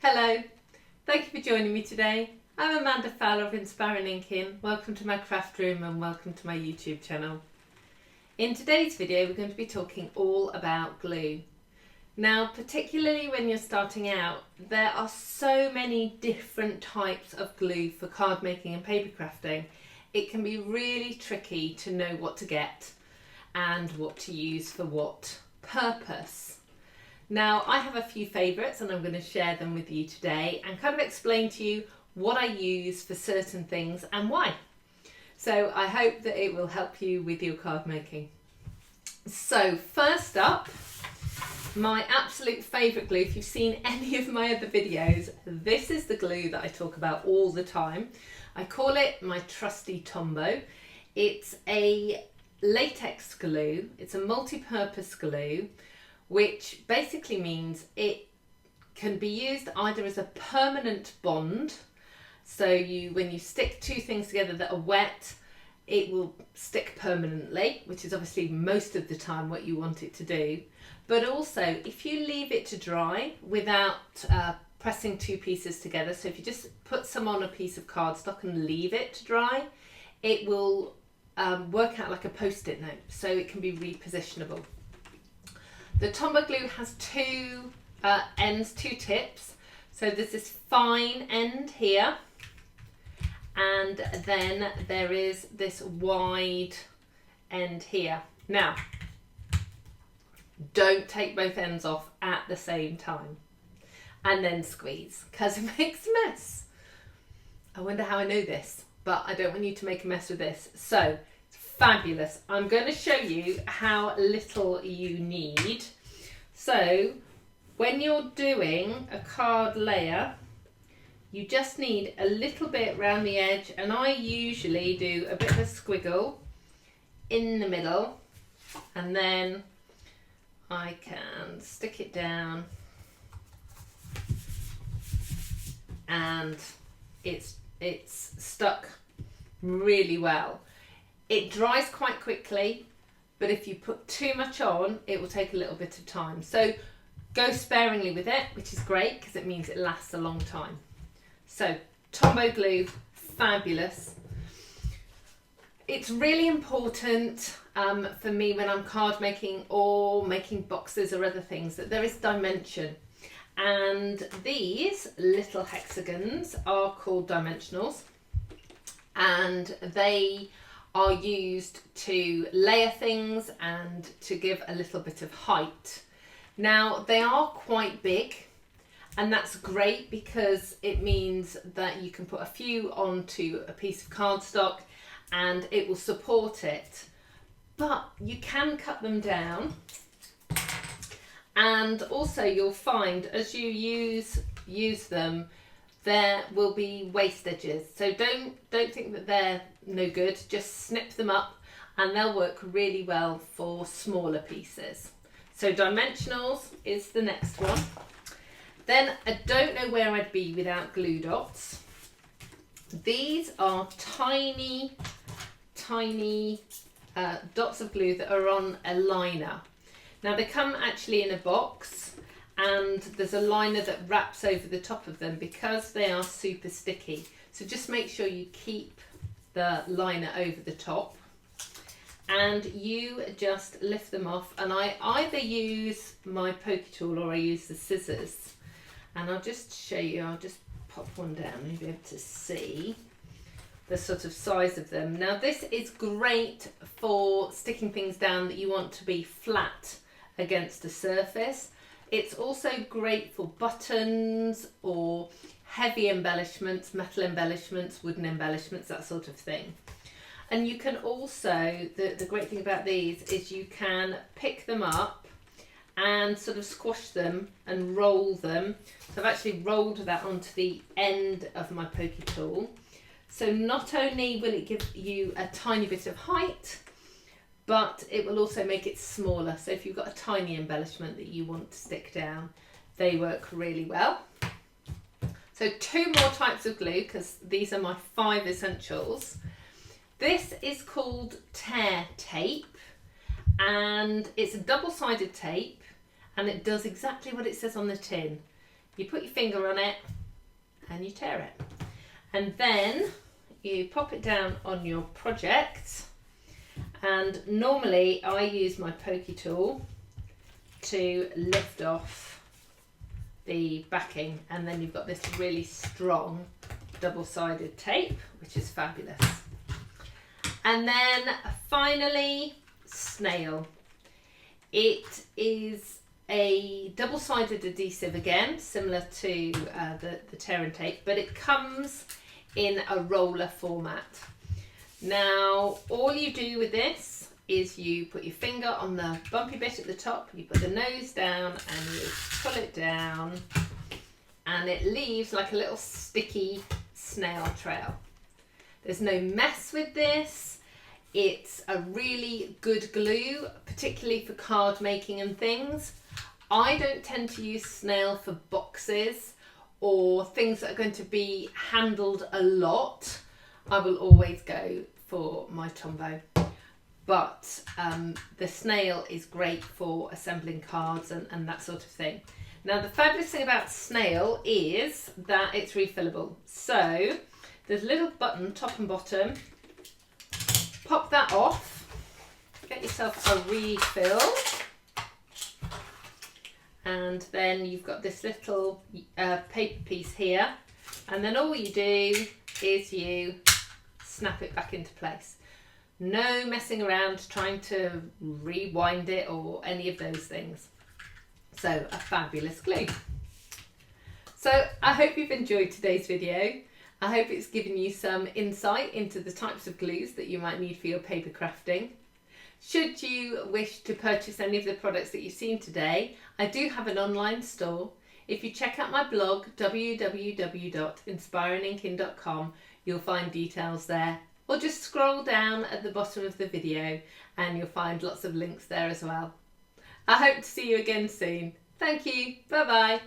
Hello, thank you for joining me today. I'm Amanda Fowler of Inspiring Inkin. Welcome to my craft room and welcome to my YouTube channel. In today's video we're going to be talking all about glue. Now, particularly when you're starting out, there are so many different types of glue for card making and paper crafting. It can be really tricky to know what to get and what to use for what purpose. Now, I have a few favourites and I'm going to share them with you today and kind of explain to you what I use for certain things and why. So I hope that it will help you with your card making. So first up, my absolute favourite glue. If you've seen any of my other videos, this is the glue that I talk about all the time. I call it my trusty Tombow. It's a latex glue. It's a multi-purpose glue, which basically means it can be used either as a permanent bond. So when you stick two things together that are wet, it will stick permanently, which is obviously most of the time what you want it to do. But also, if you leave it to dry without pressing two pieces together, so if you just put some on a piece of cardstock and leave it to dry, it will work out like a post-it note, so it can be repositionable. The Tombow glue has two ends, two tips. So there's this fine end here, and then there is this wide end here. Now, don't take both ends off at the same time and then squeeze, because it makes a mess. I wonder how I know this, but I don't want you to make a mess with this. So fabulous. I'm going to show you how little you need. So when you're doing a card layer, you just need a little bit around the edge, and I usually do a bit of a squiggle in the middle, and then I can stick it down and it's stuck really well. It dries quite quickly, but if you put too much on, it will take a little bit of time. So go sparingly with it, which is great because it means it lasts a long time. So Tombow glue, fabulous. It's really important for me when I'm card making or making boxes or other things that there is dimension. And these little hexagons are called dimensionals, and they are used to layer things and to give a little bit of height. Now, they are quite big, and that's great because it means that you can put a few onto a piece of cardstock and it will support it. But you can cut them down, and also you'll find as you use them, there will be waste edges. So don't think that they're no good. Just snip them up and they'll work really well for smaller pieces. So dimensionals is the next one. Then I don't know where I'd be without glue dots. These are tiny dots of glue that are on a liner. Now they come actually in a box, and there's a liner that wraps over the top of them because they are super sticky. So just make sure you keep the liner over the top, and you just lift them off. And I either use my pokey tool or I use the scissors. And I'll just show you, I'll just pop one down and you'll be able to see the sort of size of them. Now this is great for sticking things down that you want to be flat against a surface. It's also great for buttons or heavy embellishments, metal embellishments, wooden embellishments, that sort of thing. And you can also, the great thing about these is you can pick them up and sort of squash them and roll them. So I've actually rolled that onto the end of my pokey tool. So not only will it give you a tiny bit of height, but it will also make it smaller. So if you've got a tiny embellishment that you want to stick down, they work really well. So two more types of glue, because these are my 5 essentials. This is called tear tape, and it's a double-sided tape, and it does exactly what it says on the tin. You put your finger on it and you tear it. And then you pop it down on your project, and normally I use my pokey tool to lift off the backing, and then you've got this really strong double-sided tape, which is fabulous. And then finally, snail. It is a double-sided adhesive again, similar to the tear and tape, but it comes in a roller format. Now, all you do with this is you put your finger on the bumpy bit at the top, you put the nose down and you pull it down, and it leaves like a little sticky snail trail. There's no mess with this. It's a really good glue, particularly for card making and things. I don't tend to use snail for boxes or things that are going to be handled a lot. I will always go for my Tombow. But the snail is great for assembling cards and that sort of thing. Now, the fabulous thing about snail is that it's refillable. So there's a little button, top and bottom. Pop that off, get yourself a refill, and then you've got this little paper piece here, and then all you do is you snap it back into place. No messing around trying to rewind it or any of those things. So a fabulous glue. So I hope you've enjoyed today's video. I hope it's given you some insight into the types of glues that you might need for your paper crafting. Should you wish to purchase any of the products that you've seen today, I do have an online store. If you check out my blog, www.inspiringinkin.com, you'll find details there. Or just scroll down at the bottom of the video and you'll find lots of links there as well. I hope to see you again soon. Thank you. Bye bye.